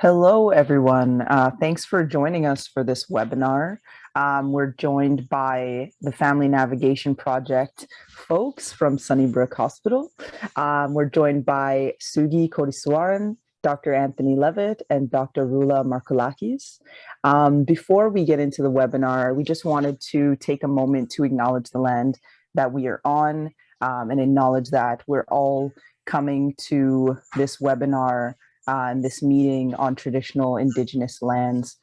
Hello, everyone. Thanks for joining us for this webinar. We're joined by the Family Navigation Project folks from Sunnybrook Hospital. We're joined by Sugi Kodiswaran, Dr. Anthony Levitt, and Dr. Rula Markoulakis. Before we get into the webinar, we just wanted to take a moment to acknowledge the land that we are on and acknowledge that we're all coming to this webinar and this meeting on traditional Indigenous lands.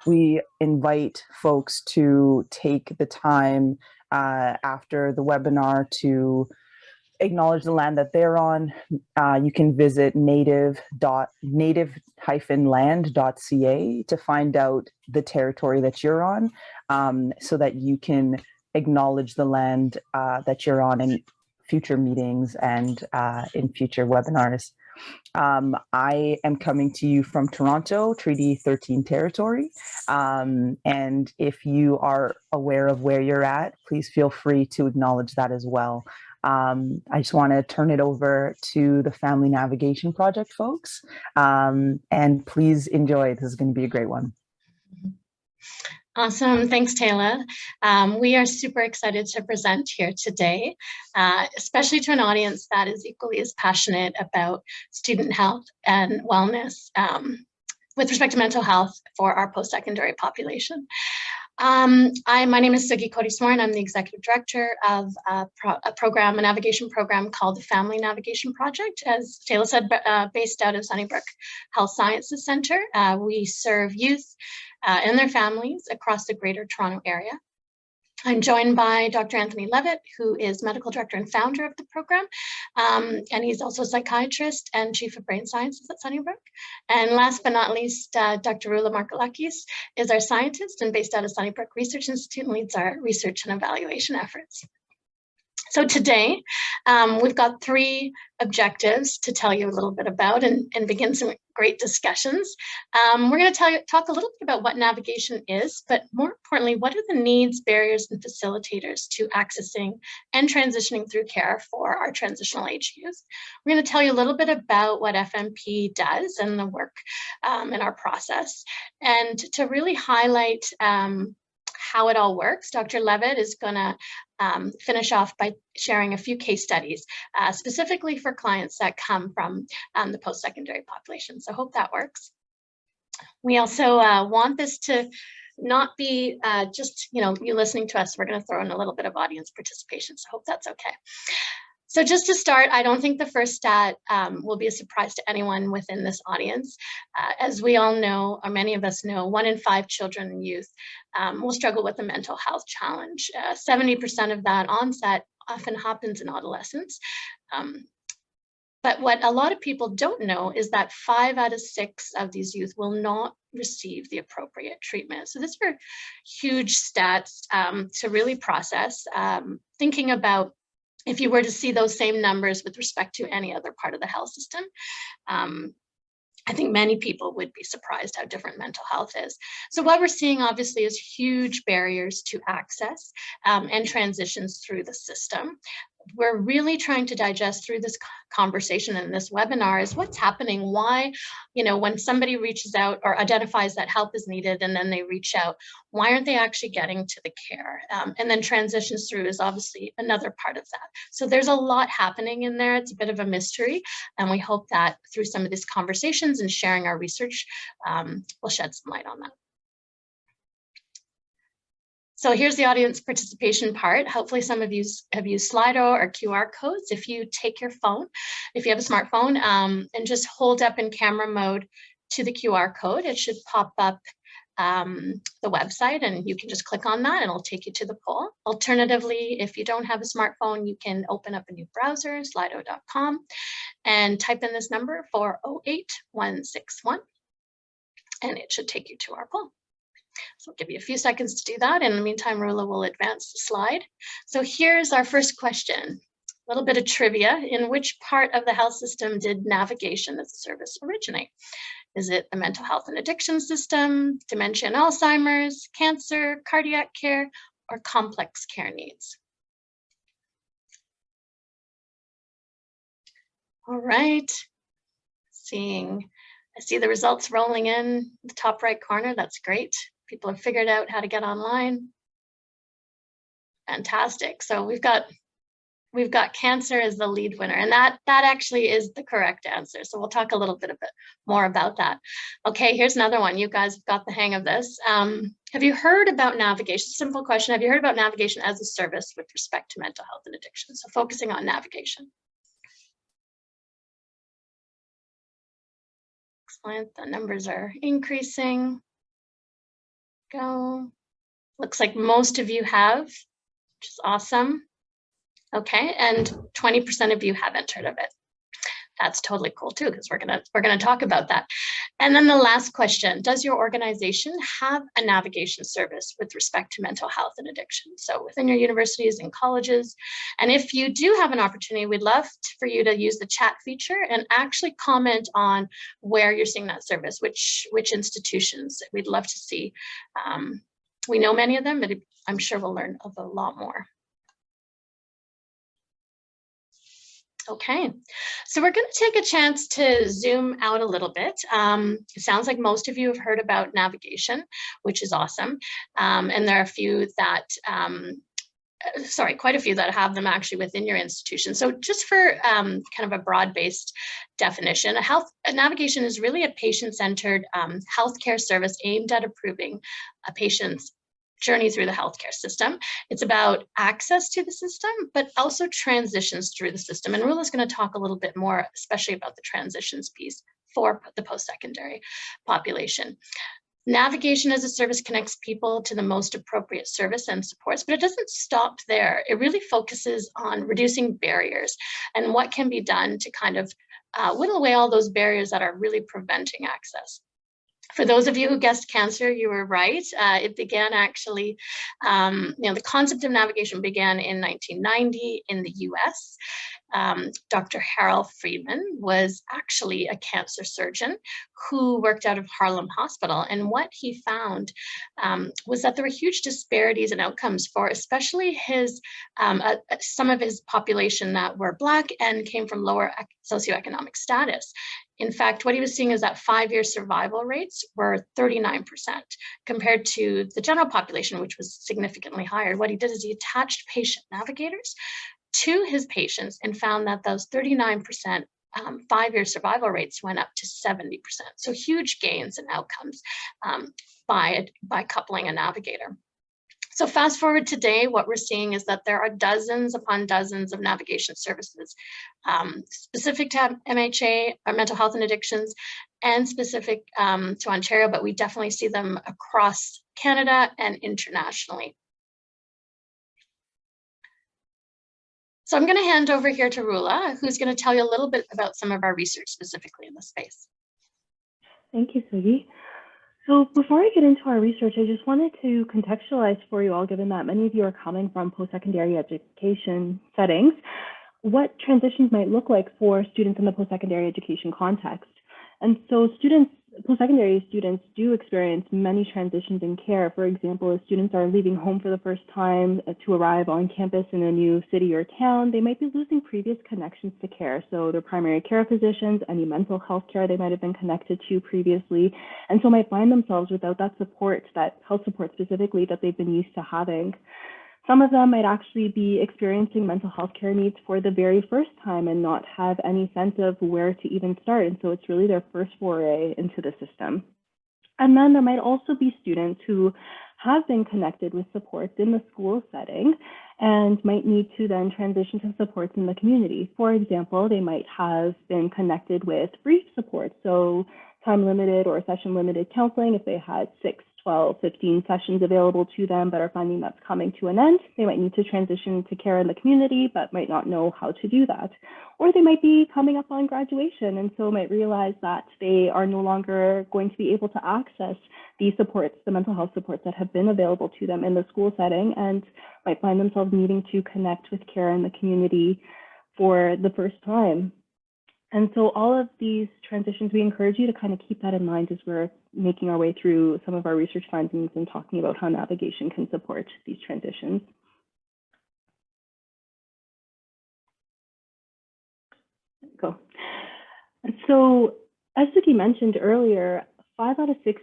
We invite folks to take the time after the webinar to acknowledge the land that they're on. You can visit native-land.ca to find out the territory that you're on, so that you can acknowledge the land that you're on in future meetings and in future webinars. I am coming to you from Toronto, Treaty 13 territory. And if you are aware of where you're at, please feel free to acknowledge that as well. I just want to turn it over to the Family Navigation Project folks. And please enjoy. This is going to be a great one. Awesome. Thanks, Taylor. We are super excited to present here today, especially to an audience that is equally as passionate about student health and wellness with respect to mental health for our post-secondary population. My name is Sugi Kodiswaran. I'm the executive director of a navigation program called the Family Navigation Project. As Taylor said, based out of Sunnybrook Health Sciences Center. We serve youth and their families across the Greater Toronto area. I'm joined by Dr. Anthony Levitt, who is medical director and founder of the program. And he's also a psychiatrist and chief of brain sciences at Sunnybrook. And last but not least, Dr. Rula Markoulakis is our scientist and based out of Sunnybrook Research Institute and leads our research and evaluation efforts. So today, we've got three objectives to tell you a little bit about and begin some great discussions. We're going to talk a little bit about what navigation is, but more importantly, what are the needs, barriers, and facilitators to accessing and transitioning through care for our transitional age youth. We're going to tell you a little bit about what FNP does and the work in our process. And to really highlight how it all works, Dr. Levitt is going to finish off by sharing a few case studies, specifically for clients that come from the post-secondary population. So I hope that works. We also want this to not be just, you listening to us. We're going to throw in a little bit of audience participation, so I hope that's okay. So just to start, I don't think the first stat will be a surprise to anyone within this audience. As we all know, or many of us know, 1 in 5 children and youth will struggle with a mental health challenge. 70% of that onset often happens in adolescence. But what a lot of people don't know is that 5 out of 6 of these youth will not receive the appropriate treatment. So these are huge stats to really process, thinking about if you were to see those same numbers with respect to any other part of the health system. I think many people would be surprised how different mental health is. So what we're seeing obviously is huge barriers to access and transitions through the system. We're really trying to digest through this conversation in this webinar is what's happening, why, when somebody reaches out or identifies that help is needed and then they reach out, why aren't they actually getting to the care? And then transitions through is obviously another part of that. So there's a lot happening in there. It's a bit of a mystery. And we hope that through some of these conversations and sharing our research, we'll shed some light on that. So here's the audience participation part. Hopefully some of you have used Slido or QR codes. If you take your phone, if you have a smartphone, and just hold up in camera mode to the QR code, it should pop up the website and you can just click on that and it'll take you to the poll. Alternatively, if you don't have a smartphone, you can open up a new browser, slido.com, and type in this number 408161, and it should take you to our poll. So I'll give you a few seconds to do that. In the meantime, Rula will advance the slide. So here's our first question. A little bit of trivia. In which part of the health system did navigation as a service originate? Is it the mental health and addiction system, dementia and Alzheimer's, cancer, cardiac care, or complex care needs? All right. Seeing I see the results rolling in the top right corner. That's great. People have figured out how to get online. Fantastic. So we've got cancer as the lead winner, and that actually is the correct answer. So we'll talk a bit more about that. Okay, here's another one. You guys have got the hang of this. Have you heard about navigation? Simple question. Have you heard about navigation as a service with respect to mental health and addiction? So focusing on navigation. Excellent. The numbers are increasing. Go. Looks like most of you have, which is awesome. Okay, and 20% of you haven't heard of it. That's totally cool too, because we're gonna talk about that. And then the last question: does your organization have a navigation service with respect to mental health and addiction? So within your universities and colleges, and if you do have an opportunity, we'd love for you to use the chat feature and actually comment on where you're seeing that service, which institutions. We'd love to see. We know many of them, but I'm sure we'll learn a lot more. Okay, so we're going to take a chance to zoom out a little bit. It sounds like most of you have heard about navigation, which is awesome. And there are a few that, quite a few that have them actually within your institution. So just for kind of a broad-based definition, a navigation is really a patient-centered healthcare service aimed at improving a patient's journey through the healthcare system. It's about access to the system, but also transitions through the system. And Rula's going to talk a little bit more, especially about the transitions piece for the post-secondary population. Navigation as a service connects people to the most appropriate service and supports, but it doesn't stop there. It really focuses on reducing barriers and what can be done to kind of whittle away all those barriers that are really preventing access. For those of you who guessed cancer, you were right. It began actually, the concept of navigation began in 1990 in the US. Dr. Harold Friedman was actually a cancer surgeon who worked out of Harlem Hospital. And what he found was that there were huge disparities in outcomes for especially his some of his population that were Black and came from lower socioeconomic status. In fact, what he was seeing is that 5-year survival rates were 39% compared to the general population, which was significantly higher. What he did is he attached patient navigators to his patients and found that those 39% 5-year survival rates went up to 70%. So huge gains in outcomes by coupling a navigator. So fast forward today, what we're seeing is that there are dozens upon dozens of navigation services specific to MHA, or mental health and addictions, and specific to Ontario, but we definitely see them across Canada and internationally. So I'm going to hand over here to Rula, who's going to tell you a little bit about some of our research specifically in this space. Thank you, Sugi. So before I get into our research, I just wanted to contextualize for you all, given that many of you are coming from post-secondary education settings, what transitions might look like for students in the post-secondary education context. And so post-secondary students do experience many transitions in care. For example, if students are leaving home for the first time to arrive on campus in a new city or town, they might be losing previous connections to care. So their primary care physicians, any mental health care they might have been connected to previously, and so might find themselves without that support, that health support specifically that they've been used to having. Some of them might actually be experiencing mental health care needs for the very first time and not have any sense of where to even start. And so it's really their first foray into the system. And then there might also be students who have been connected with supports in the school setting and might need to then transition to supports in the community. For example, they might have been connected with brief supports, so time-limited or session-limited counseling. If they had 6, 12, 15 sessions available to them, but are finding that's coming to an end, they might need to transition to care in the community, but might not know how to do that. Or they might be coming up on graduation, and so might realize that they are no longer going to be able to access these supports, the mental health supports that have been available to them in the school setting, and might find themselves needing to connect with care in the community for the first time. And so all of these transitions, we encourage you to kind of keep that in mind as we're making our way through some of our research findings and talking about how navigation can support these transitions. There we go. And so As Suki mentioned earlier, 5 out of 6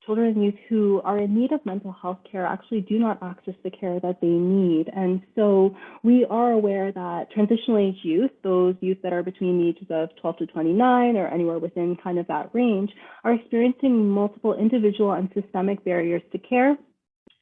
children and youth who are in need of mental health care actually do not access the care that they need. And so we are aware that transitional age youth, those youth that are between the ages of 12 to 29 or anywhere within kind of that range, are experiencing multiple individual and systemic barriers to care,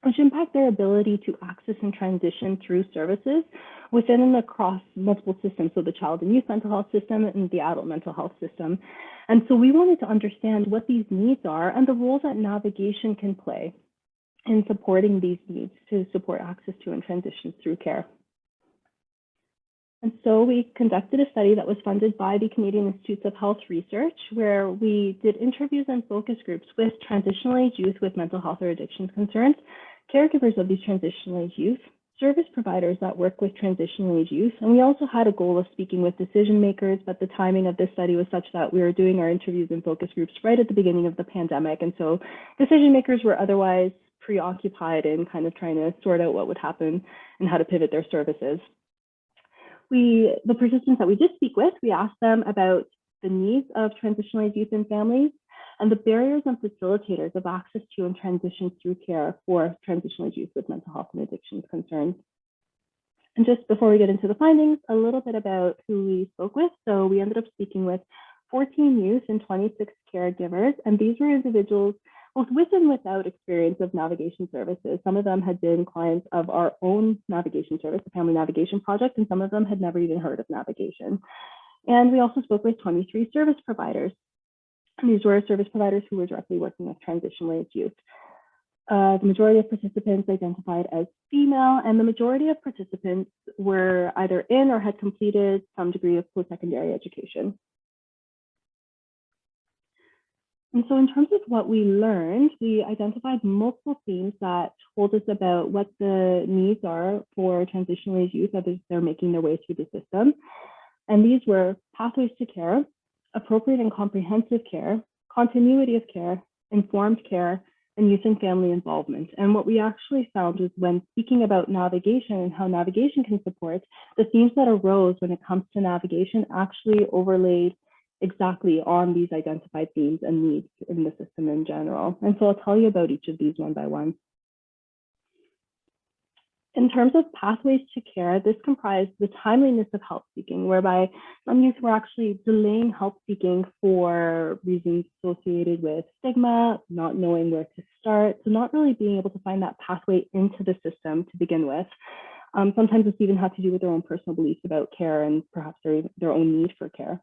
which impact their ability to access and transition through services within and across multiple systems, so the child and youth mental health system and the adult mental health system. And so we wanted to understand what these needs are and the roles that navigation can play in supporting these needs to support access to and transition through care. And so we conducted a study that was funded by the Canadian Institutes of Health Research, where we did interviews and focus groups with transitional age youth with mental health or addictions concerns, caregivers of these transitional age youth, service providers that work with transitional age youth. And we also had a goal of speaking with decision makers, but the timing of this study was such that we were doing our interviews and focus groups right at the beginning of the pandemic. And so decision makers were otherwise preoccupied in kind of trying to sort out what would happen and how to pivot their services. The participants that we did speak with, we asked them about the needs of transitional age youth and families and the barriers and facilitators of access to and transition through care for transitional age youth with mental health and addictions concerns. And just before we get into the findings, a little bit about who we spoke with. So we ended up speaking with 14 youth and 26 caregivers, and these were individuals both with and without experience of navigation services. Some of them had been clients of our own navigation service, the Family Navigation Project, and some of them had never even heard of navigation. And we also spoke with 23 service providers. And these were service providers who were directly working with transitional age youth. The majority of participants identified as female, and the majority of participants were either in or had completed some degree of post-secondary education. And so in terms of what we learned, we identified multiple themes that told us about what the needs are for transitional age youth as they're making their way through the system. And these were pathways to care, appropriate and comprehensive care, continuity of care, informed care, and youth and family involvement. And what we actually found was when speaking about navigation and how navigation can support, the themes that arose when it comes to navigation actually overlaid exactly on these identified themes and needs in the system in general. And so I'll tell you about each of these one by one. In terms of pathways to care, this comprised the timeliness of help seeking, whereby some youth were actually delaying help seeking for reasons associated with stigma, not knowing where to start, so not really being able to find that pathway into the system to begin with. Sometimes this even had to do with their own personal beliefs about care and perhaps their own need for care.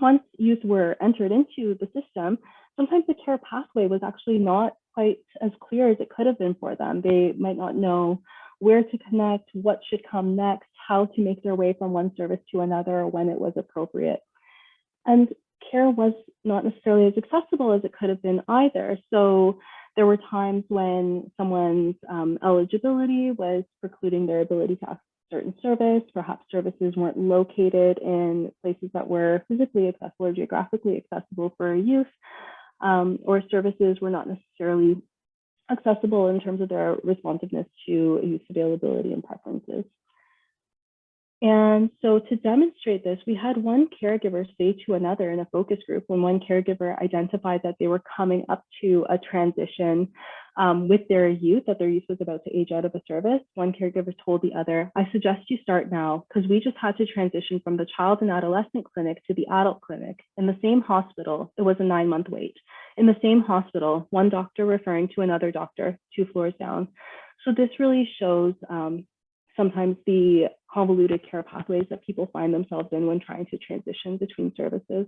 Once youth were entered into the system, sometimes the care pathway was actually not quite as clear as it could have been for them. They might not know where to connect, what should come next, how to make their way from one service to another when it was appropriate. And care was not necessarily as accessible as it could have been either. So there were times when someone's eligibility was precluding their ability to access certain service. Perhaps services weren't located in places that were physically accessible or geographically accessible for youth, or services were not necessarily accessible in terms of their responsiveness to youth availability and preferences. And so to demonstrate this, we had one caregiver say to another in a focus group when one caregiver identified that they were coming up to a transition with their youth, that their youth was about to age out of a service. One caregiver told the other, "I suggest you start now because we just had to transition from the child and adolescent clinic to the adult clinic in the same hospital. It was a 9-month wait. In the same hospital, one doctor referring to another doctor 2 floors down." So this really shows sometimes the convoluted care pathways that people find themselves in when trying to transition between services.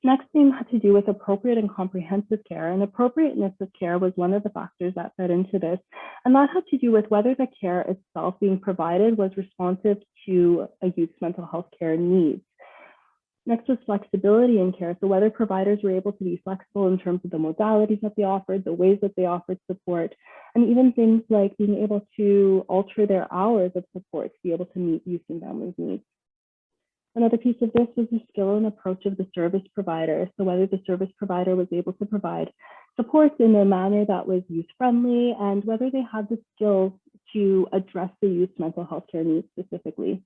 Next theme had to do with appropriate and comprehensive care, and appropriateness of care was one of the factors that fed into this. And that had to do with whether the care itself being provided was responsive to a youth's mental health care needs. Next was flexibility in care, so whether providers were able to be flexible in terms of the modalities that they offered, the ways that they offered support, and even things like being able to alter their hours of support to be able to meet youth and families' needs. Another piece of this was the skill and approach of the service provider, so whether the service provider was able to provide support in a manner that was youth-friendly and whether they had the skills to address the youth's mental health care needs specifically.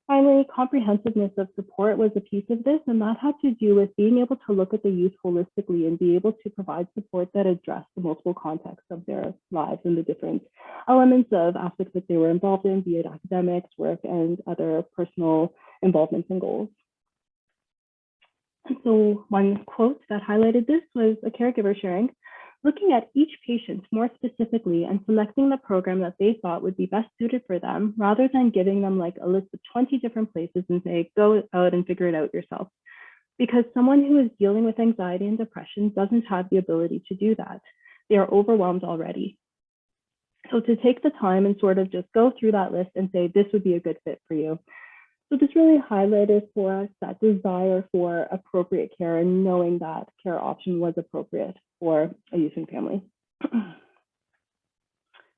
Finally, comprehensiveness of support was a piece of this, and that had to do with being able to look at the youth holistically and be able to provide support that addressed the multiple contexts of their lives and the different elements of aspects that they were involved in, be it academics, work, and other personal involvements and goals. And so one quote that highlighted this was a caregiver sharing, looking at each patient more specifically and selecting the program that they thought would be best suited for them, rather than giving them like a list of 20 different places and say, go out and figure it out yourself. Because someone who is dealing with anxiety and depression doesn't have the ability to do that. They are overwhelmed already. So to take the time and sort of just go through that list and say, this would be a good fit for you. So this really highlighted for us that desire for appropriate care and knowing that care option was appropriate for a youth and family. The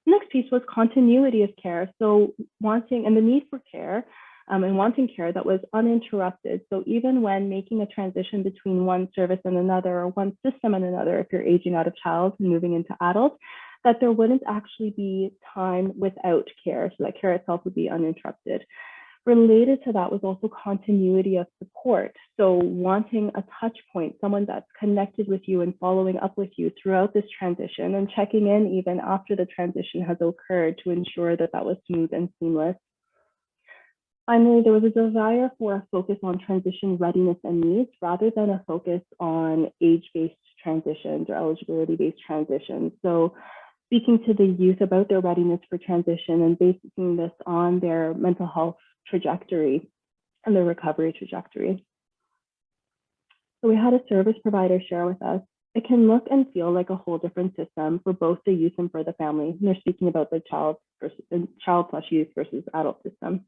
next piece was continuity of care. So wanting and the need for care and wanting care that was uninterrupted. So even when making a transition between one service and another, or one system and another, if you're aging out of child and moving into adult, that there wouldn't actually be time without care, so that care itself would be uninterrupted. Related to that was also continuity of support. So wanting a touch point, someone that's connected with you and following up with you throughout this transition and checking in even after the transition has occurred to ensure that that was smooth and seamless. Finally, there was a desire for a focus on transition readiness and needs rather than a focus on age-based transitions or eligibility-based transitions. So speaking to the youth about their readiness for transition and basing this on their mental health trajectory and their recovery trajectory. So we had a service provider share with us. It can look and feel like a whole different system for both the youth and for the family. And they're speaking about the child plus youth versus adult system.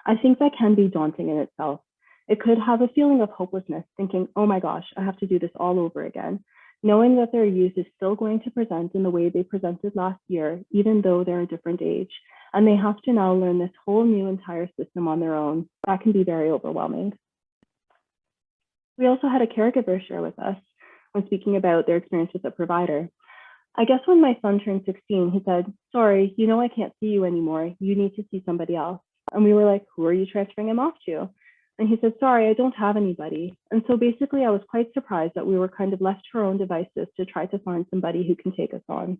I think that can be daunting in itself. It could have a feeling of hopelessness, thinking, oh my gosh, I have to do this all over again. Knowing that their youth is still going to present in the way they presented last year, even though they're a different age, and they have to now learn this whole new entire system on their own. That can be very overwhelming. We also had a caregiver share with us when speaking about their experience with a provider. I guess when my son turned 16, he said, sorry, you know I can't see you anymore. You need to see somebody else. And we were like, who are you transferring him off to? And he said, sorry, I don't have anybody. And so basically I was quite surprised that we were kind of left to our own devices to try to find somebody who can take us on.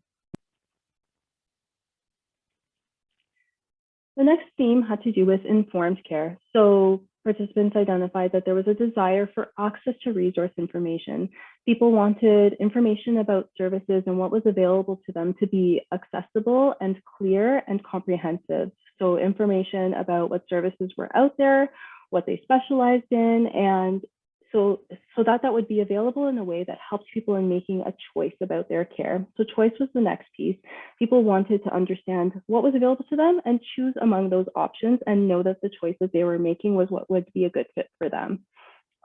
The next theme had to do with informed care. So participants identified that there was a desire for access to resource information. People wanted information about services and what was available to them to be accessible and clear and comprehensive. So information about what services were out there, what they specialized in, and so that would be available in a way that helps people in making a choice about their care. So choice was the next piece. People wanted to understand what was available to them and choose among those options and know that the choice that they were making was what would be a good fit for them.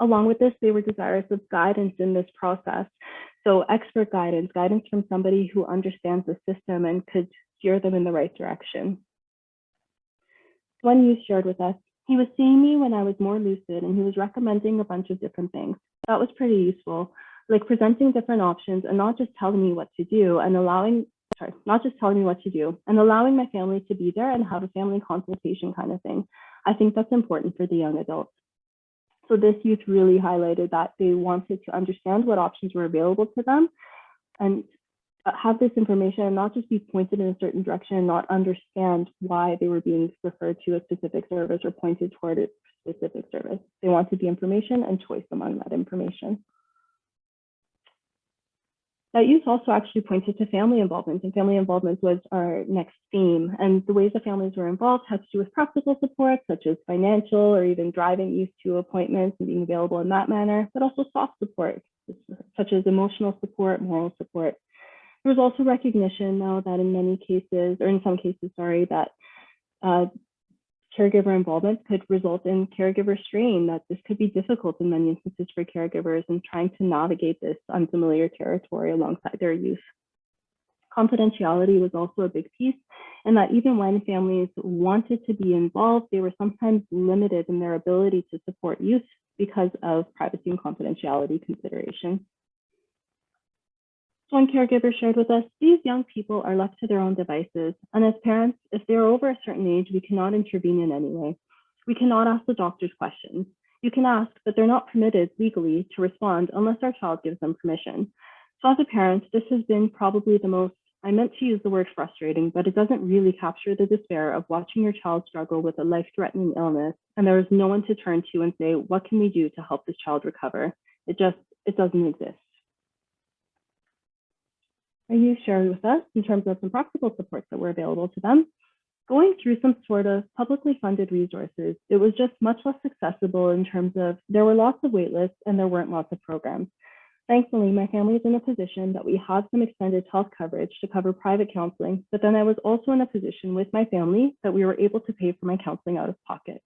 Along with this, they were desirous of guidance in this process. So expert guidance from somebody who understands the system and could steer them in the right direction. One youth shared with us, he was seeing me when I was more lucid and he was recommending a bunch of different things. That was pretty useful, like presenting different options and not just telling me what to do and allowing my family to be there and have a family consultation kind of thing. I think that's important for the young adults. So this youth really highlighted that they wanted to understand what options were available to them and have this information and not just be pointed in a certain direction and not understand why they were being referred to a specific service or pointed toward a specific service. They wanted the information and choice among that information. That youth also actually pointed to family involvement, and family involvement was our next theme. And the ways that families were involved had to do with practical support, such as financial or even driving youth to appointments and being available in that manner, but also soft support, such as emotional support, moral support. There was also recognition now that in many cases, or in some cases, sorry, that caregiver involvement could result in caregiver strain, that this could be difficult in many instances for caregivers in trying to navigate this unfamiliar territory alongside their youth. Confidentiality was also a big piece, and that even when families wanted to be involved, they were sometimes limited in their ability to support youth because of privacy and confidentiality considerations. One caregiver shared with us, these young people are left to their own devices. And as parents, if they're over a certain age, we cannot intervene in any way. We cannot ask the doctors questions. You can ask, but they're not permitted legally to respond unless our child gives them permission. So as a parent, this has been probably the most, I meant to use the word frustrating, but it doesn't really capture the despair of watching your child struggle with a life-threatening illness, and there is no one to turn to and say, what can we do to help this child recover? It doesn't exist. You shared with us in terms of some practical supports that were available to them. Going through some sort of publicly funded resources, it was just much less accessible in terms of there were lots of wait lists and there weren't lots of programs. Thankfully, my family is in a position that we have some extended health coverage to cover private counseling, but then I was also in a position with my family that we were able to pay for my counseling out of pocket.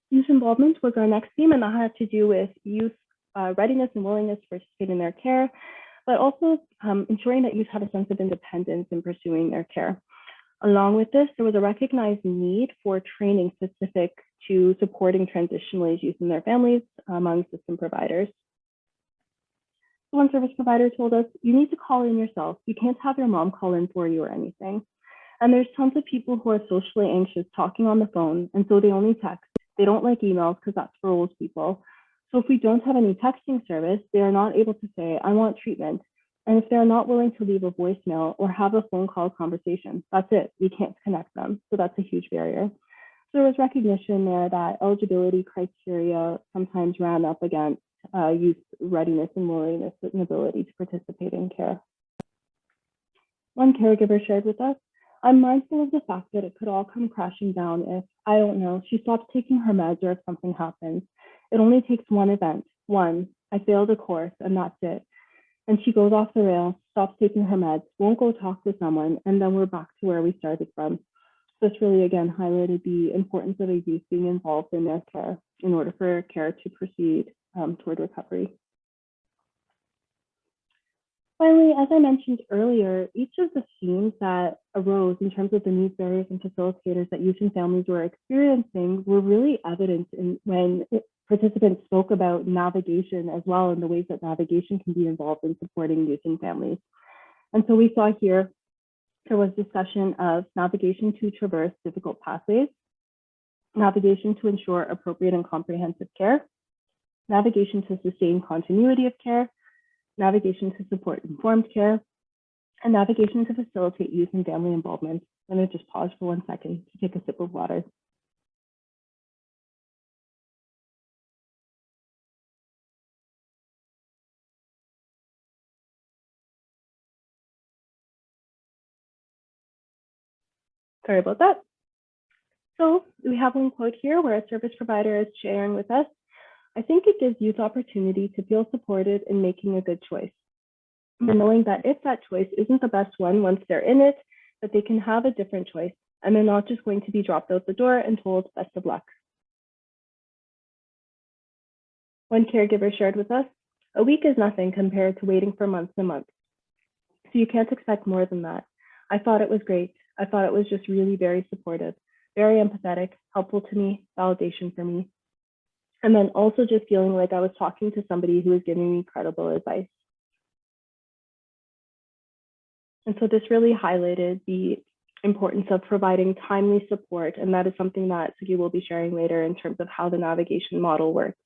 Youth involvement was our next theme, and that had to do with youth readiness and willingness to participate in their care, but also ensuring that youth had a sense of independence in pursuing their care. Along with this, there was a recognized need for training specific to supporting transitional age youth and their families among system providers. One service provider told us, you need to call in yourself. You can't have your mom call in for you or anything. And there's tons of people who are socially anxious talking on the phone, and so they only text. They don't like emails because that's for old people. So if we don't have any texting service, they are not able to say, I want treatment. And if they're not willing to leave a voicemail or have a phone call conversation, that's it. We can't connect them. So that's a huge barrier. So there was recognition there that eligibility criteria sometimes ran up against youth readiness and willingness and ability to participate in care. One caregiver shared with us, I'm mindful of the fact that it could all come crashing down if, I don't know, she stops taking her meds or if something happens. It only takes one event, I failed a course and that's it. And she goes off the rails, stops taking her meds, won't go talk to someone, and then we're back to where we started from. This really, again, highlighted the importance of a youth being involved in their care in order for care to proceed toward recovery. Finally, as I mentioned earlier, each of the themes that arose in terms of the needs barriers and facilitators that youth and families were experiencing were really evident when participants spoke about navigation as well, and the ways that navigation can be involved in supporting youth and families. And so we saw here, there was discussion of navigation to traverse difficult pathways, navigation to ensure appropriate and comprehensive care, navigation to sustain continuity of care, navigation to support informed care, and navigation to facilitate youth and family involvement. I'm going to just pause for 1 second to take a sip of water. Sorry about that. So we have one quote here where a service provider is sharing with us, I think it gives youth opportunity to feel supported in making a good choice. And knowing that if that choice isn't the best one once they're in it, that they can have a different choice and they're not just going to be dropped out the door and told best of luck. One caregiver shared with us, a week is nothing compared to waiting for months and months. So you can't expect more than that. I thought it was great. I thought it was just really very supportive, very empathetic, helpful to me, validation for me. And then also just feeling like I was talking to somebody who was giving me credible advice. And so this really highlighted the importance of providing timely support. And that is something that Sugi will be sharing later in terms of how the navigation model works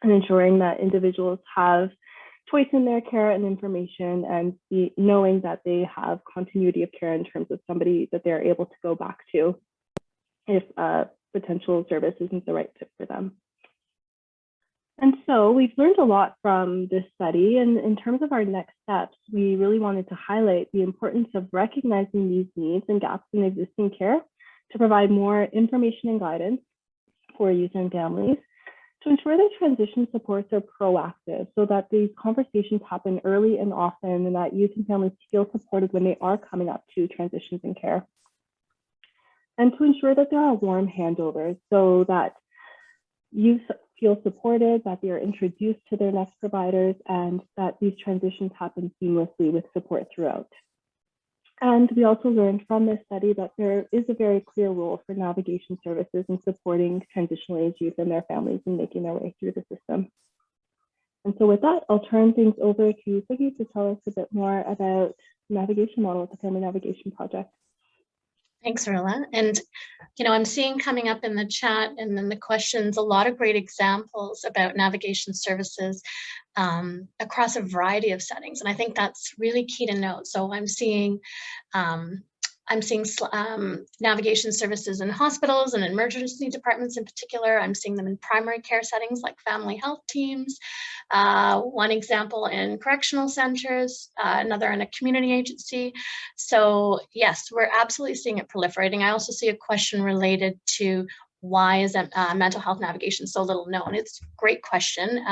and ensuring that individuals have choice in their care and information, and knowing that they have continuity of care in terms of somebody that they're able to go back to if potential service isn't the right fit for them. And so we've learned a lot from this study, and in terms of our next steps, we really wanted to highlight the importance of recognizing these needs and gaps in existing care to provide more information and guidance for youth and families, to ensure that transition supports are proactive so that these conversations happen early and often, and that youth and families feel supported when they are coming up to transitions in care. And to ensure that there are warm handovers so that youth feel supported, that they are introduced to their next providers, and that these transitions happen seamlessly with support throughout. And we also learned from this study that there is a very clear role for navigation services in supporting transitional age youth and their families in making their way through the system. And so with that, I'll turn things over to Sugi to tell us a bit more about the navigation model at the Family Navigation Project. Thanks, Rilla. And, I'm seeing coming up in the chat and in the questions a lot of great examples about navigation services across a variety of settings. And I think that's really key to note. So um, I'm seeing navigation services in hospitals and emergency departments in particular. I'm seeing them in primary care settings like family health teams. One example in correctional centers, another in a community agency. So yes, we're absolutely seeing it proliferating. I also see a question related to why is mental health navigation so little known? It's a great question.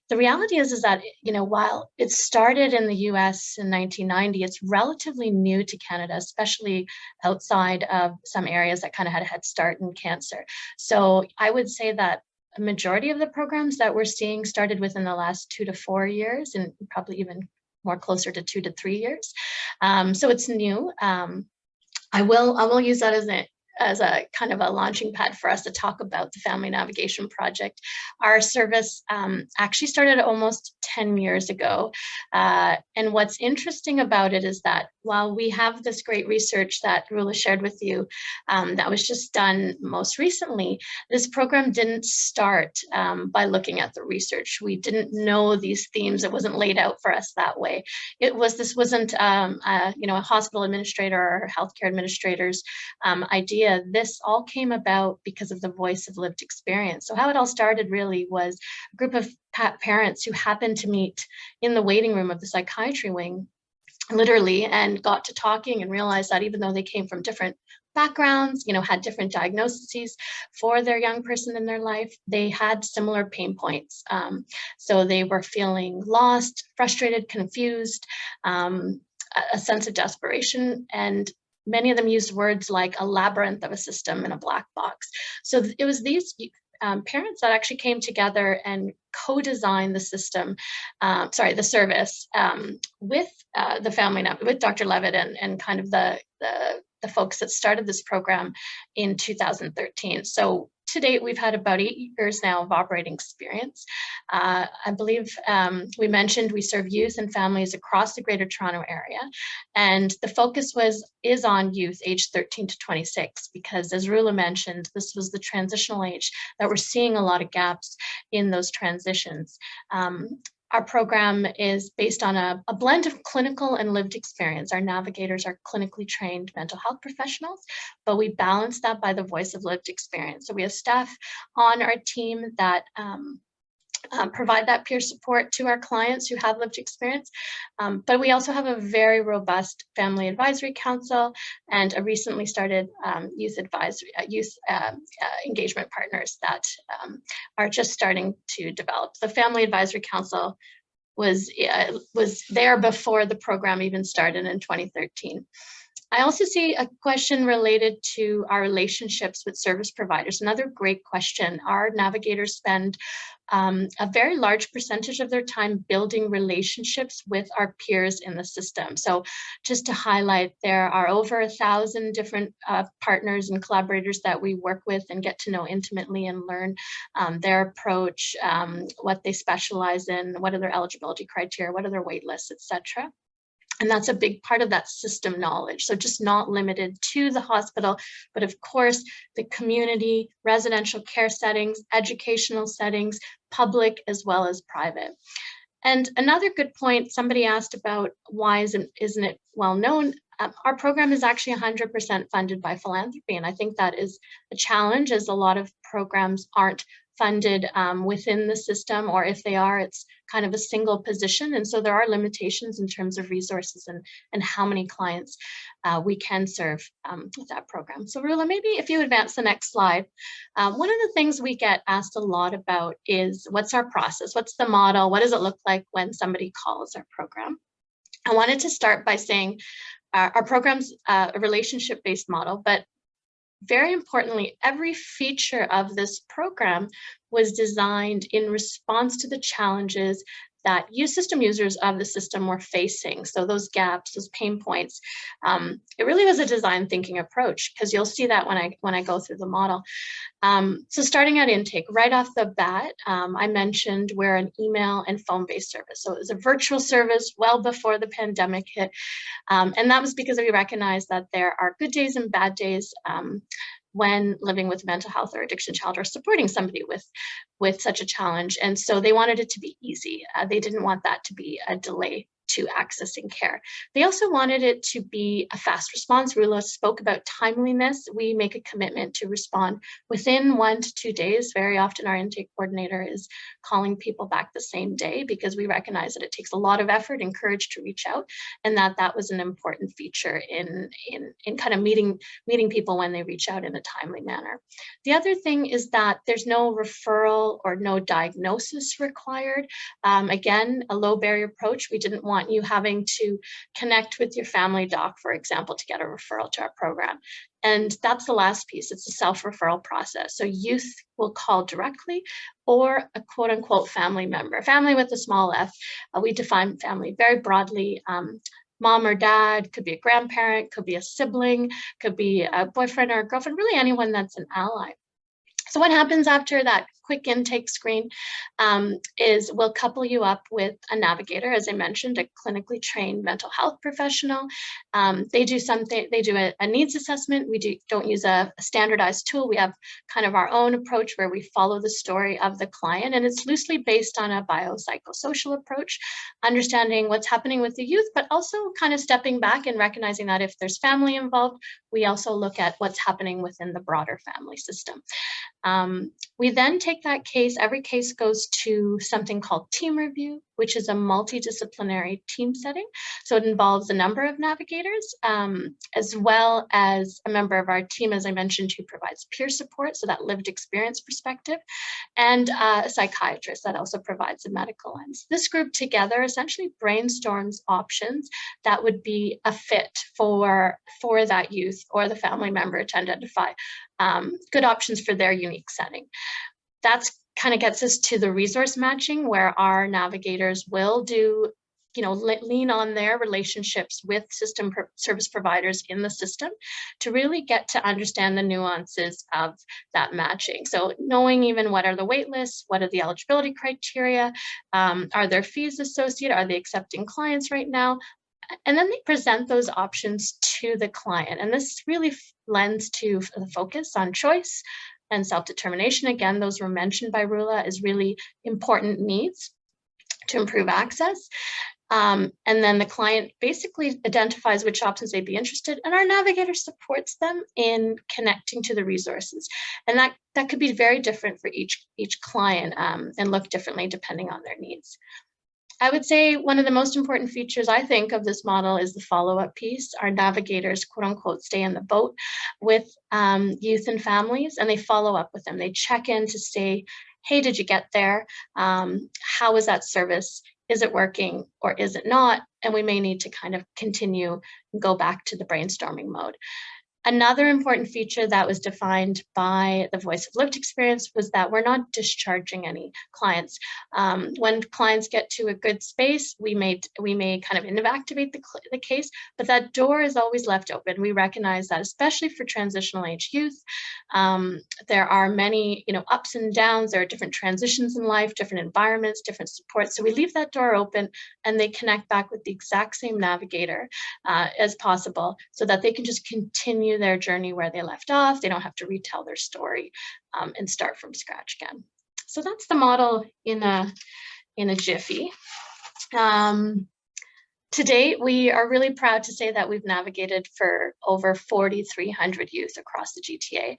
The reality is that, while it started in the US in 1990, it's relatively new to Canada, especially outside of some areas that kind of had a head start in cancer. So I would say that a majority of the programs that we're seeing started within the last 2 to 4 years, and probably even more closer to 2 to 3 years. So it's new. I will use that as a kind of a launching pad for us to talk about the Family Navigation Project. Our service actually started almost 10 years ago. And what's interesting about it is that while we have this great research that Rula shared with you that was just done most recently, this program didn't start by looking at the research. We didn't know these themes. It wasn't laid out for us that way. This wasn't a hospital administrator or healthcare administrator's idea. This all came about because of the voice of lived experience. So how it all started really was a group of parents who happened to meet in the waiting room of the psychiatry wing, literally, and got to talking and realized that even though they came from different backgrounds, had different diagnoses for their young person in their life, they had similar pain points. So they were feeling lost, frustrated, confused, a sense of desperation, and many of them used words like a labyrinth of a system in a black box. So it was these parents that actually came together and co-designed the the service with the family, with Dr. Levitt and kind of the folks that started this program in 2013. So to date, we've had about 8 years now of operating experience. I believe we mentioned we serve youth and families across the Greater Toronto area. And the focus is on youth aged 13 to 26, because as Rula mentioned, this was the transitional age that we're seeing a lot of gaps in those transitions. Our program is based on a blend of clinical and lived experience. Our navigators are clinically trained mental health professionals, but we balance that by the voice of lived experience. So we have staff on our team that provide that peer support to our clients who have lived experience. But we also have a very robust family advisory council and a recently started youth engagement partners that are just starting to develop. The family advisory council was there before the program even started in 2013. I also see a question related to our relationships with service providers. Another great question. Our navigators spend a very large percentage of their time building relationships with our peers in the system. So just to highlight, there are over 1,000 different partners and collaborators that we work with and get to know intimately and learn their approach, what they specialize in, what are their eligibility criteria, what are their wait lists, etc. And that's a big part of that system knowledge. So just not limited to the hospital, but of course, the community, residential care settings, educational settings, public as well as private. And another good point, somebody asked about why isn't it well known? Our program is actually 100% funded by philanthropy. And I think that is a challenge, as a lot of programs aren't funded within the system, or if they are, it's kind of a single position. And so there are limitations in terms of resources and how many clients we can serve with that program. So Rula, maybe if you advance the next slide. One of the things we get asked a lot about is what's our process? What's the model? What does it look like when somebody calls our program? I wanted to start by saying our program's a relationship-based model, but very importantly, every feature of this program was designed in response to the challenges that youth system users of the system were facing. So those gaps, those pain points, it really was a design thinking approach, because you'll see that when I go through the model. So starting at intake, right off the bat, I mentioned we're an email and phone-based service. So it was a virtual service well before the pandemic hit. And that was because we recognized that there are good days and bad days when living with mental health or addiction child, or supporting somebody with such a challenge. And so they wanted it to be easy. They didn't want that to be a delay to accessing care. They also wanted it to be a fast response. Rula spoke about timeliness. We make a commitment to respond within 1 to 2 days. Very often our intake coordinator is calling people back the same day, because we recognize that it takes a lot of effort and courage to reach out, and that was an important feature in kind of meeting people when they reach out in a timely manner. The other thing is that there's no referral or no diagnosis required. Again, a low barrier approach. We didn't want you having to connect with your family doc, for example, to get a referral to our program. And that's the last piece. It's a self-referral process. So youth will call directly, or a quote unquote family member, family with a small f. We define family very broadly. Mom or dad, could be a grandparent, could be a sibling, could be a boyfriend or a girlfriend, really anyone that's an ally. So what happens after that quick intake screen is we'll couple you up with a navigator, as I mentioned, a clinically trained mental health professional. They do a needs assessment. We don't use a standardized tool. We have kind of our own approach where we follow the story of the client, and it's loosely based on a biopsychosocial approach, understanding what's happening with the youth, but also kind of stepping back and recognizing that if there's family involved, we also look at what's happening within the broader family system. We then take that case, every case goes to something called team review, which is a multidisciplinary team setting. So it involves a number of navigators, as well as a member of our team, as I mentioned, who provides peer support, so that lived experience perspective, and a psychiatrist that also provides a medical lens. This group together essentially brainstorms options that would be a fit for that youth or the family member to identify good options for their unique setting. That's kind of gets us to the resource matching, where our navigators will do, lean on their relationships with service providers in the system to really get to understand the nuances of that matching. So knowing even what are the wait lists, what are the eligibility criteria, are there fees associated, are they accepting clients right now? And then they present those options to the client. And this really lends to the focus on choice and self-determination. Again, those were mentioned by Rula as really important needs to improve access. And then the client basically identifies which options they'd be interested in, and our navigator supports them in connecting to the resources. And that could be very different for each client and look differently depending on their needs. I would say one of the most important features, I think, of this model is the follow-up piece. Our navigators, quote unquote, stay in the boat with youth and families, and they follow up with them. They check in to say, hey, did you get there? How was that service? Is it working or is it not? And we may need to kind of continue and go back to the brainstorming mode. Another important feature that was defined by the voice of lived experience was that we're not discharging any clients. When clients get to a good space, we may kind of inactivate the case, but that door is always left open. We recognize that, especially for transitional age youth, there are many ups and downs. There are different transitions in life, different environments, different supports. So we leave that door open, and they connect back with the exact same navigator as possible, so that they can just continue their journey where they left off. They don't have to retell their story and start from scratch again. So that's the model in a jiffy. To date, we are really proud to say that we've navigated for over 4,300 youth across the GTA,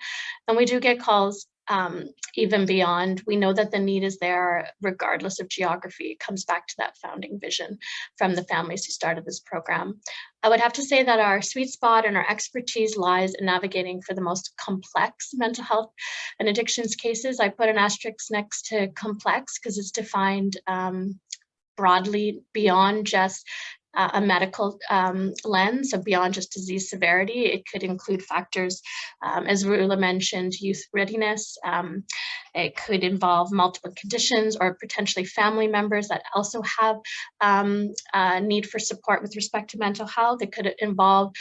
and we do get calls even beyond. We know that the need is there regardless of geography. It comes back to that founding vision from the families who started this program. I would have to say that our sweet spot and our expertise lies in navigating for the most complex mental health and addictions cases. I put an asterisk next to complex because it's defined broadly beyond just a medical lens, so beyond just disease severity. It could include factors, as Rula mentioned, youth readiness. It could involve multiple conditions or potentially family members that also have a need for support with respect to mental health. It could involve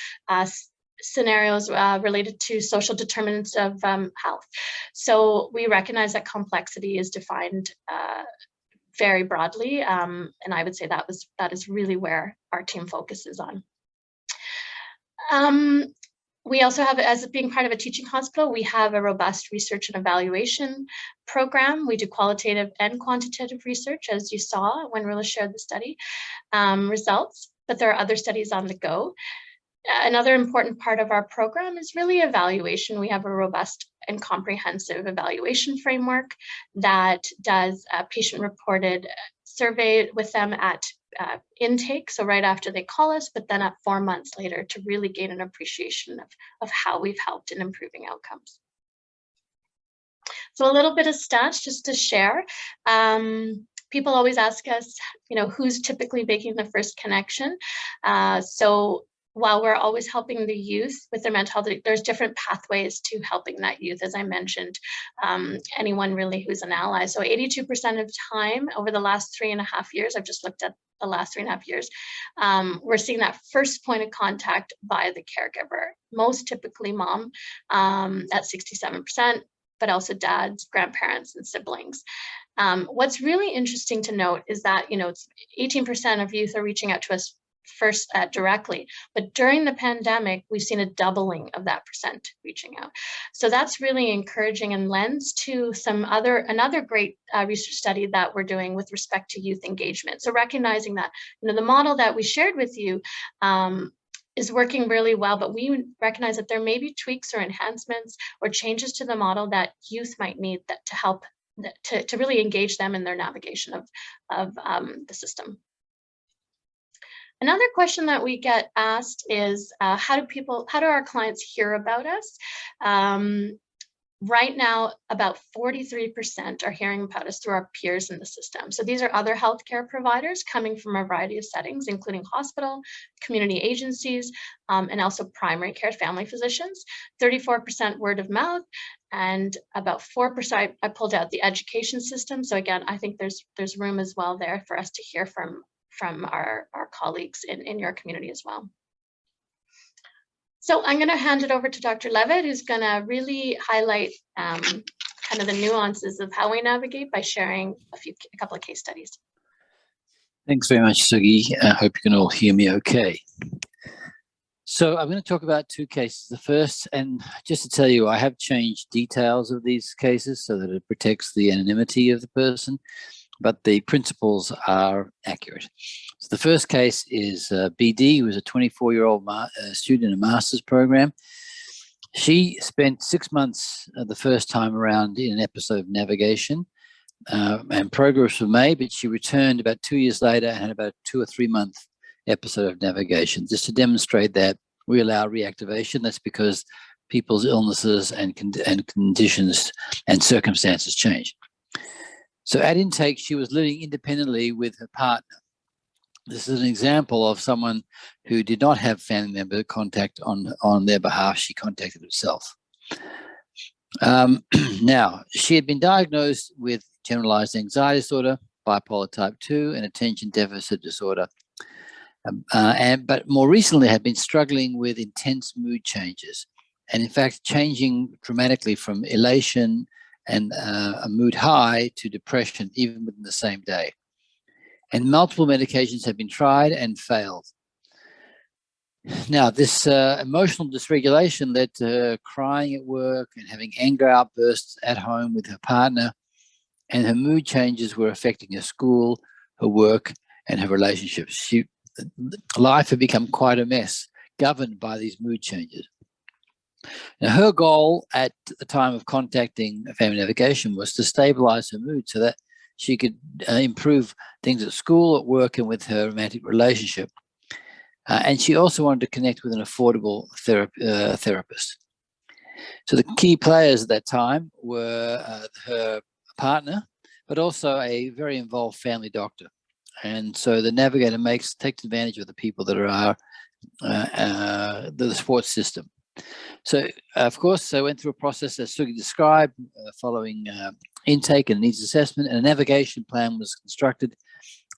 scenarios related to social determinants of health. So we recognize that complexity is defined very broadly, and I would say that is really where our team focuses on. We also have, as being part of a teaching hospital, we have a robust research and evaluation program. We do qualitative and quantitative research, as you saw when Rula shared the study results, but there are other studies on the go. Another important part of our program is really evaluation. We have a robust and comprehensive evaluation framework that does a patient-reported survey with them at intake, so right after they call us, but then at 4 months later to really gain an appreciation of how we've helped in improving outcomes. So a little bit of stats just to share. People always ask us, who's typically making the first connection. So while we're always helping the youth with their mental health, there's different pathways to helping that youth, as I mentioned, anyone really who's an ally. So 82% of time over the last 3.5 years, I've just looked at the last 3.5 years, we're seeing that first point of contact by the caregiver, most typically mom at 67%, but also dads, grandparents, and siblings. What's really interesting to note is that, 18% of youth are reaching out to us first directly, but during the pandemic, we've seen a doubling of that percent reaching out. So that's really encouraging and lends to another great research study that we're doing with respect to youth engagement. So recognizing that, the model that we shared with you is working really well, but we recognize that there may be tweaks or enhancements or changes to the model that youth might need to help to really engage them in their navigation of the system. Another question that we get asked is, how do our clients hear about us? Right now, about 43% are hearing about us through our peers in the system. So these are other healthcare providers coming from a variety of settings, including hospital, community agencies, and also primary care family physicians. 34% word of mouth, and about 4%, I pulled out the education system. So again, I think there's room as well there for us to hear from our colleagues in your community as well. So I'm going to hand it over to Dr. Levitt, who's going to really highlight kind of the nuances of how we navigate by sharing a couple of case studies. Thanks very much, Sugi. I hope you can all hear me okay. So I'm going to talk about 2 cases. The first, and just to tell you, I have changed details of these cases so that it protects the anonymity of the person, but the principles are accurate. So the first case is BD, who was a 24-year-old student in a master's program. She spent 6 months the first time around in an episode of navigation, and progress was made, but she returned about 2 years later and had about a 2 or 3 month episode of navigation, just to demonstrate that we allow reactivation. That's because people's illnesses and conditions and circumstances change. So at intake, she was living independently with her partner. This is an example of someone who did not have family member contact on their behalf. She contacted herself. Now, she had been diagnosed with generalized anxiety disorder, bipolar type 2, and attention deficit disorder. But more recently had been struggling with intense mood changes, and in fact, changing dramatically from elation and a mood high to depression even within the same day. And multiple medications have been tried and failed. Now, this emotional dysregulation led to her crying at work and having anger outbursts at home with her partner, and her mood changes were affecting her school, her work, and her relationships. Life had become quite a mess, governed by these mood changes. Now, her goal at the time of contacting Family Navigation was to stabilize her mood so that she could improve things at school, at work, and with her romantic relationship. And she also wanted to connect with an affordable therapist. So the key players at that time were her partner, but also a very involved family doctor. And so the navigator takes advantage of the people that are the support system. So, of course, I went through a process as Sugi described, following intake and needs assessment, and a navigation plan was constructed,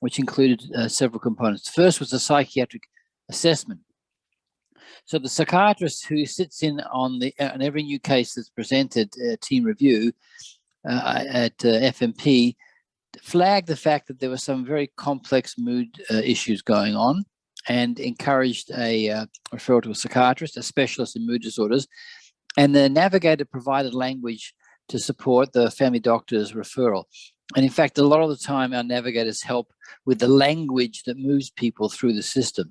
which included several components. The first was a psychiatric assessment. So the psychiatrist who sits in on every new case that's presented, team review at FNP, flagged the fact that there were some very complex mood issues going on, and encouraged a referral to a psychiatrist, a specialist in mood disorders. And the navigator provided language to support the family doctor's referral. And in fact, a lot of the time, our navigators help with the language that moves people through the system.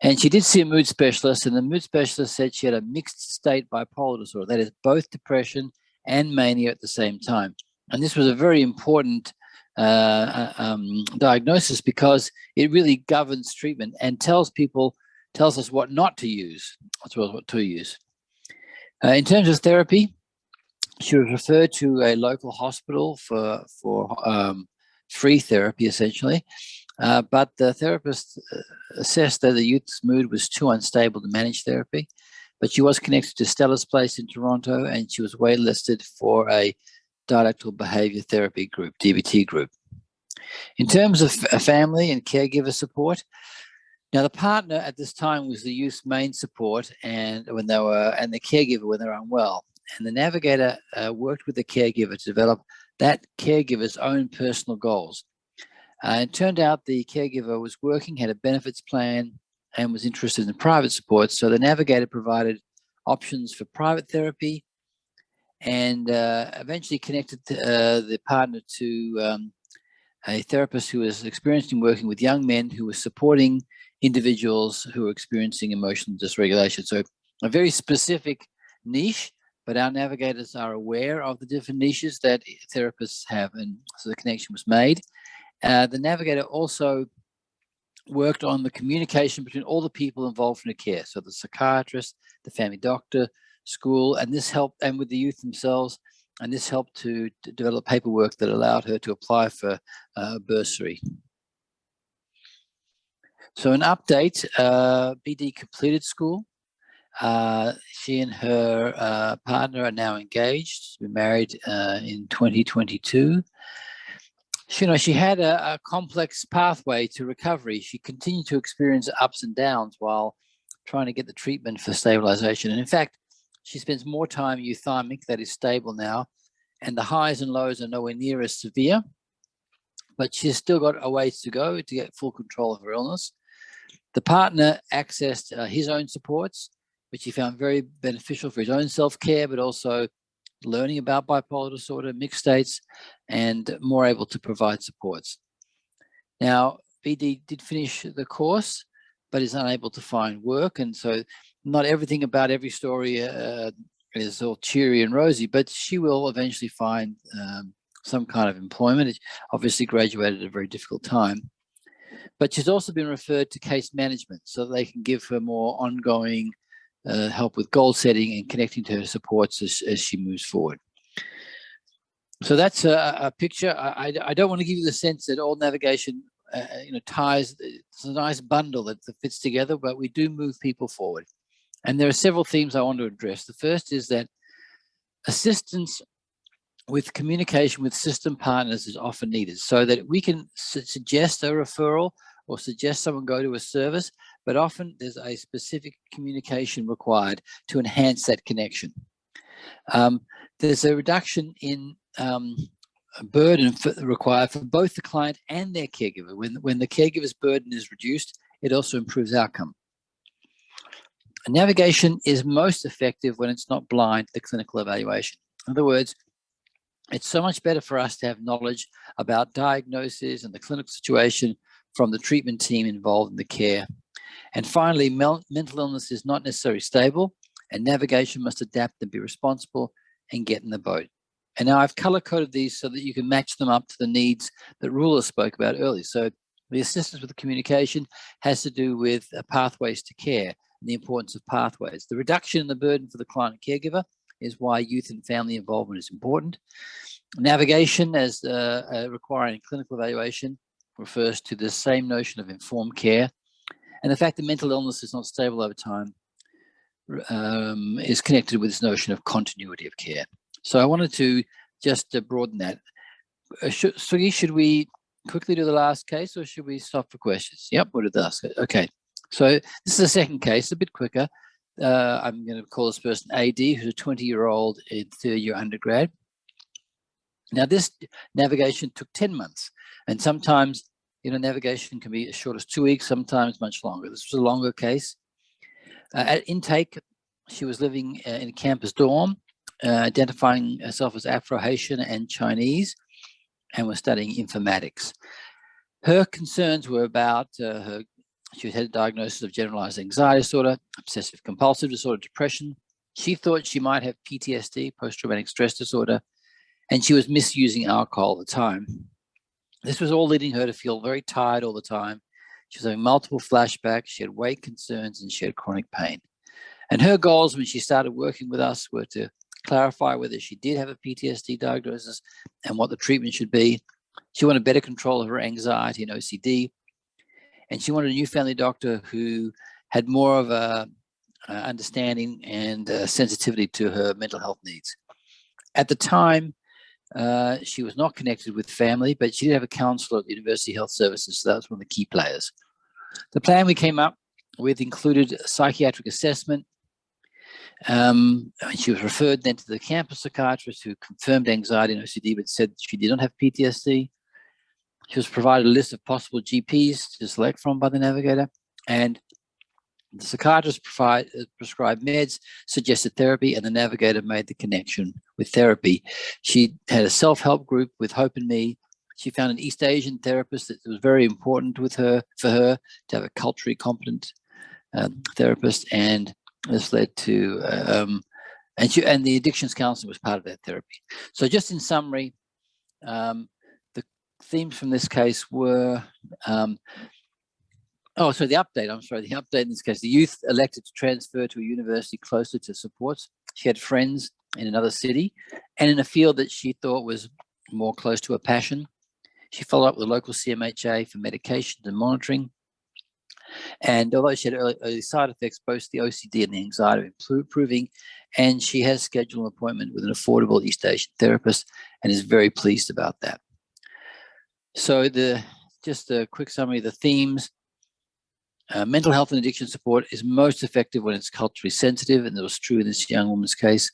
And she did see a mood specialist, and the mood specialist said she had a mixed state bipolar disorder, that is both depression and mania at the same time. And this was a very important diagnosis, because it really governs treatment and tells us what not to use as well as what to use. In terms of therapy, she was referred to a local hospital for free therapy, essentially. But the therapist assessed that the youth's mood was too unstable to manage therapy. But she was connected to Stella's Place in Toronto, and she was waitlisted for a dialectical behavior therapy group, DBT group. In terms of family and caregiver support, now the partner at this time was the youth's main support, and the caregiver when they were unwell. And the navigator worked with the caregiver to develop that caregiver's own personal goals. It turned out the caregiver was working, had a benefits plan, and was interested in private support. So the navigator provided options for private therapy, and eventually connected the partner to a therapist who was experienced in working with young men who were supporting individuals who were experiencing emotional dysregulation. So a very specific niche, but our navigators are aware of the different niches that therapists have, and so the connection was made. The navigator also worked on the communication between all the people involved in the care, so the psychiatrist, the family doctor, school, and this helped, and with the youth themselves, and this helped to develop paperwork that allowed her to apply for a bursary. So an update, BD completed school. She and her partner are now engaged. She's been married in 2022. She had a complex pathway to recovery. She continued to experience ups and downs while trying to get the treatment for stabilization. And in fact, she spends more time euthymic, that is stable now, and the highs and lows are nowhere near as severe, but she's still got a ways to go to get full control of her illness. The partner accessed his own supports, which he found very beneficial for his own self-care, but also learning about bipolar disorder, mixed states, and more able to provide supports. Now, BD did finish the course, but is unable to find work. And so not everything about every story is all cheery and rosy, but she will eventually find some kind of employment. It obviously graduated at a very difficult time. But she's also been referred to case management so that they can give her more ongoing help with goal setting and connecting to her supports as she moves forward. So that's a picture. I don't want to give you the sense that all navigation ties, it's a nice bundle that fits together, but we do move people forward. And there are several themes I want to address. The first is that assistance with communication with system partners is often needed, so that we can suggest a referral or suggest someone go to a service, but often there's a specific communication required to enhance that connection. There's a reduction in burden required for both the client and their caregiver. When the caregiver's burden is reduced, it also improves outcome. Navigation is most effective when it's not blind to the clinical evaluation. In other words, it's so much better for us to have knowledge about diagnosis and the clinical situation from the treatment team involved in the care. And finally, mental illness is not necessarily stable, and navigation must adapt and be responsible and get in the boat. And now I've color-coded these so that you can match them up to the needs that Rula spoke about earlier. So the assistance with the communication has to do with pathways to care and the importance of pathways. The reduction in the burden for the client and caregiver is why youth and family involvement is important. Navigation as requiring clinical evaluation refers to the same notion of informed care, and the fact that mental illness is not stable over time is connected with this notion of continuity of care. So I wanted to just broaden that. Sugi, should we quickly do the last case, or should we stop for questions? Yep, we'll do the last case. Okay, so this is the second case, a bit quicker. I'm going to call this person AD, who's a 20-year-old in third-year undergrad. Now, this navigation took 10 months, and sometimes, navigation can be as short as 2 weeks, sometimes much longer. This was a longer case. At intake, she was living in a campus dorm, identifying herself as Afro-Haitian and Chinese, and was studying informatics. Her concerns were about she had a diagnosis of generalized anxiety disorder, obsessive compulsive disorder, depression. She thought she might have PTSD, post-traumatic stress disorder, and she was misusing alcohol all the time. This was all leading her to feel very tired all the time. She was having multiple flashbacks, she had weight concerns, and she had chronic pain. And her goals when she started working with us were to clarify whether she did have a PTSD diagnosis and what the treatment should be. She wanted better control of her anxiety and OCD. And she wanted a new family doctor who had more of a understanding and sensitivity to her mental health needs. At the time, she was not connected with family, but she did have a counselor at the University Health Services, so that was one of the key players. The plan we came up with included psychiatric assessment. She was referred then to the campus psychiatrist, who confirmed anxiety and OCD, but said she did not have PTSD. She was provided a list of possible GPs to select from by the navigator, and the psychiatrist prescribed meds, suggested therapy, and the navigator made the connection with therapy. She had a self-help group with Hope and Me. She found an East Asian therapist that was very important for her to have a culturally competent therapist, and this led to and the addictions counseling was part of that therapy. So just in summary, the themes from this case were the update in this case, the youth elected to transfer to a university closer to supports. She had friends in another city and in a field that she thought was more close to her passion. She followed up with the local CMHA for medications and monitoring. And although she had early side effects, both the OCD and the anxiety are improving, and she has scheduled an appointment with an affordable East Asian therapist and is very pleased about that. So just a quick summary of the themes. Mental health and addiction support is most effective when it's culturally sensitive, and that was true in this young woman's case.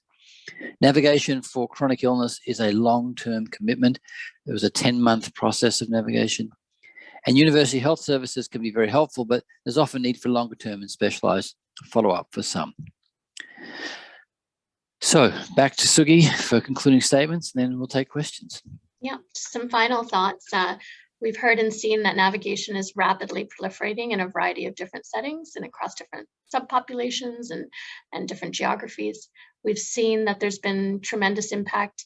Navigation for chronic illness is a long-term commitment. It was a 10-month process of navigation. And university health services can be very helpful, but there's often need for longer-term and specialized follow-up for some. So back to Sugi for concluding statements, and then we'll take questions. Yeah, some final thoughts. We've heard and seen that navigation is rapidly proliferating in a variety of different settings and across different subpopulations and different geographies. We've seen that there's been tremendous impact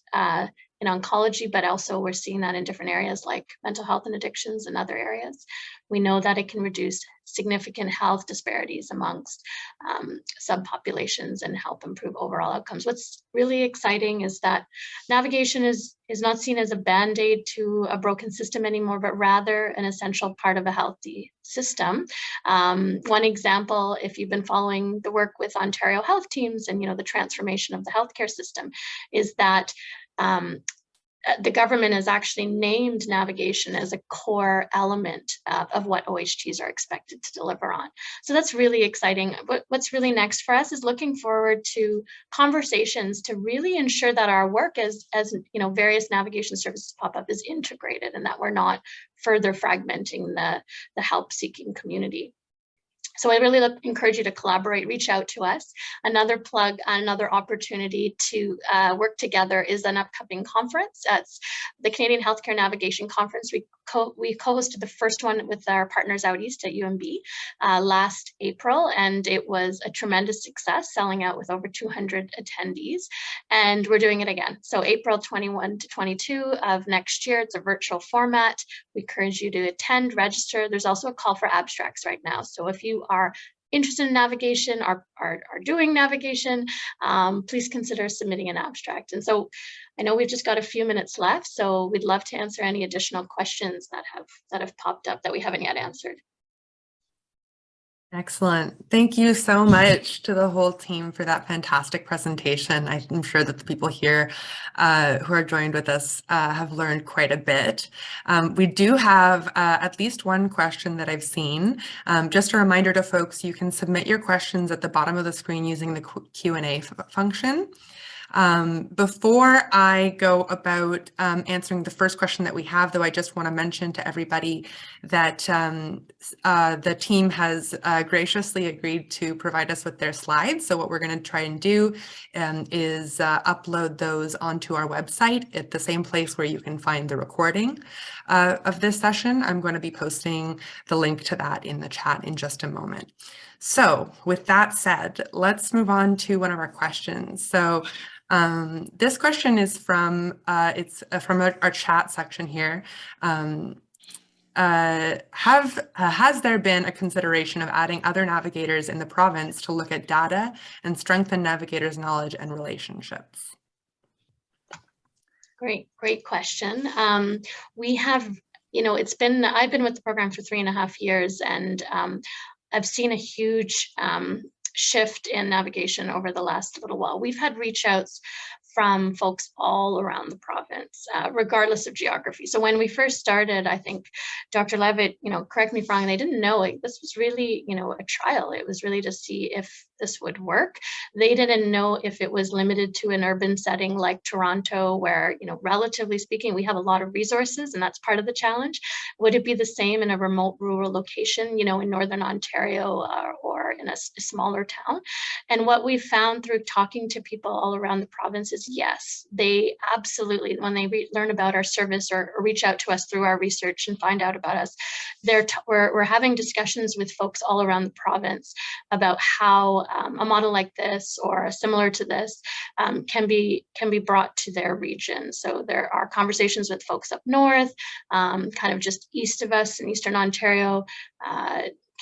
in oncology, but also we're seeing that in different areas like mental health and addictions and other areas. We know that it can reduce significant health disparities amongst subpopulations and help improve overall outcomes. What's really exciting is that navigation is not seen as a band-aid to a broken system anymore, but rather an essential part of a healthy system. One example, if you've been following the work with Ontario health teams and the transformation of the healthcare system, is that the government has actually named navigation as a core element of what OHTs are expected to deliver on. So that's really exciting. What's really next for us is looking forward to conversations to really ensure that our work as various navigation services pop up is integrated, and that we're not further fragmenting the help-seeking community. So I really encourage you to collaborate, reach out to us. Another plug, another opportunity to work together is an upcoming conference. It's the Canadian Healthcare Navigation Conference. We co-hosted the first one with our partners out east at UMB last April, and it was a tremendous success, selling out with over 200 attendees. And we're doing it again. So April 21 to 22 of next year, it's a virtual format. We encourage you to attend, register. There's also a call for abstracts right now. So if you are interested in navigation, are doing navigation, please consider submitting an abstract. And so I know we've just got a few minutes left, so we'd love to answer any additional questions that have popped up that we haven't yet answered. Excellent. Thank you so much to the whole team for that fantastic presentation. I'm sure that the people here who are joined with us have learned quite a bit. We do have at least one question that I've seen. Just a reminder to folks, you can submit your questions at the bottom of the screen using the Q&A function. Before I go about answering the first question that we have, though, I just want to mention to everybody that the team has graciously agreed to provide us with their slides. So what we're going to try and do is upload those onto our website at the same place where you can find the recording of this session. I'm going to be posting the link to that in the chat in just a moment. So with that said, let's move on to one of our questions. So this question is from from our chat section here. Has there been a consideration of adding other navigators in the province to look at data and strengthen navigators' knowledge and relationships? Great question. We have, I've been with the program for 3.5 years, and I've seen a huge shift in navigation over the last little while. We've had reach outs from folks all around the province, regardless of geography. So when we first started, I think Dr. Levitt, correct me if wrong, they didn't know this was really, a trial. It was really to see if this would work. They didn't know if it was limited to an urban setting like Toronto, where, relatively speaking, we have a lot of resources, and that's part of the challenge. Would it be the same in a remote rural location, in Northern Ontario or in a smaller town? And what we found through talking to people all around the province is yes, they absolutely, when they learn about our service or reach out to us through our research and find out about us, we're having discussions with folks all around the province about how a model like this or similar to this can be brought to their region. So there are conversations with folks up north, kind of just east of us in Eastern Ontario,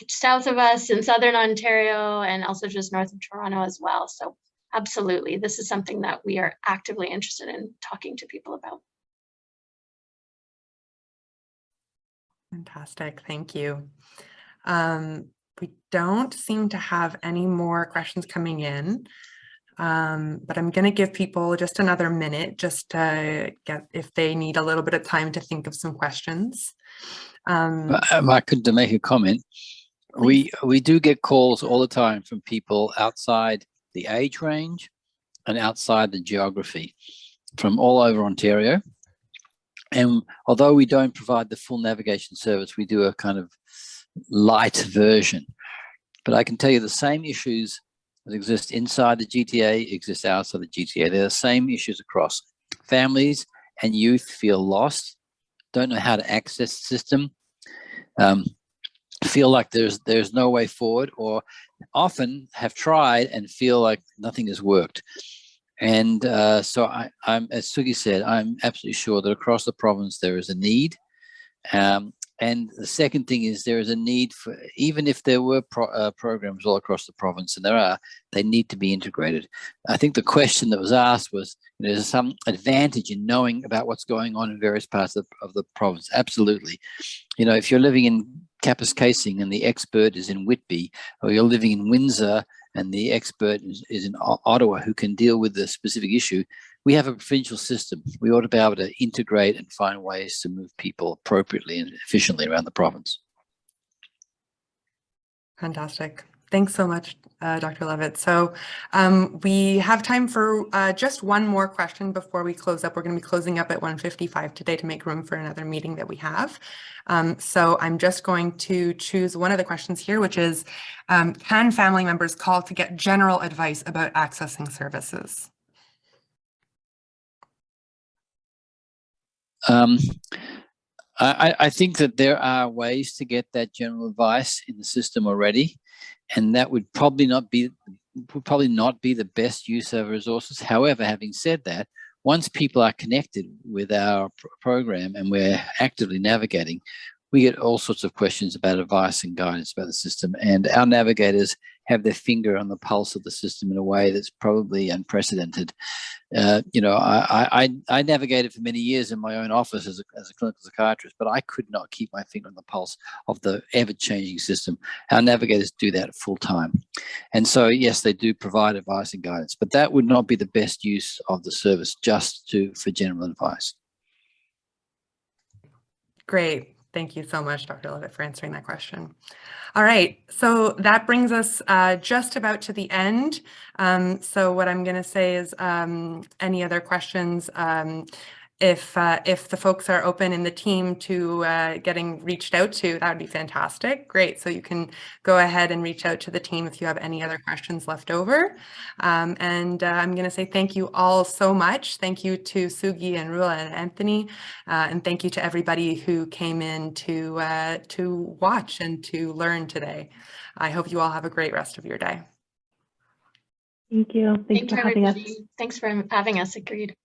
south of us in Southern Ontario, and also just north of Toronto as well. So absolutely, this is something that we are actively interested in talking to people about. Fantastic, thank you. We don't seem to have any more questions coming in, but I'm going to give people just another minute just to get, if they need a little bit of time to think of some questions. I could make a comment. We do get calls all the time from people outside the age range and outside the geography from all over Ontario. And although we don't provide the full navigation service, we do a kind of light version. But I can tell you the same issues that exist inside the GTA exist outside the GTA. They're the same issues across. Families and youth feel lost, don't know how to access the system, feel like there's no way forward, or often have tried and feel like nothing has worked. And so I'm, as Sugi said, I'm absolutely sure that across the province there is a need. And the second thing is there is a need for, even if there were programs all across the province, and there are, they need to be integrated. I think the question that was asked was, is there some advantage in knowing about what's going on in various parts of the province? Absolutely. If you're living in Kapuskasing and the expert is in Whitby, or you're living in Windsor and the expert is in Ottawa who can deal with the specific issue, we have a provincial system. We ought to be able to integrate and find ways to move people appropriately and efficiently around the province. Fantastic. Thanks so much, Dr. Levitt. So we have time for just one more question before we close up. We're going to be closing up at 1:55 today to make room for another meeting that we have. So I'm just going to choose one of the questions here, which is, can family members call to get general advice about accessing services? I think that there are ways to get that general advice in the system already, and that would probably not be the best use of resources. However, having said that, once people are connected with our program and we're actively navigating, we get all sorts of questions about advice and guidance about the system, and our navigators have their finger on the pulse of the system in a way that's probably unprecedented. I navigated for many years in my own office as a clinical psychiatrist, but I could not keep my finger on the pulse of the ever-changing system. Our navigators do that full time. And so, yes, they do provide advice and guidance, but that would not be the best use of the service just for general advice. Great. Thank you so much, Dr. Levitt, for answering that question. All right, so that brings us just about to the end. So what I'm going to say is any other questions, if the folks are open in the team to getting reached out to, that would be fantastic. Great, so you can go ahead and reach out to the team if you have any other questions left over. I'm going to say thank you all so much. Thank you to Sugi and Rula and Anthony, and thank you to everybody who came in to watch and to learn today. I hope you all have a great rest of your day. Thank you. Thanks for having us. Thanks for having us. Agreed.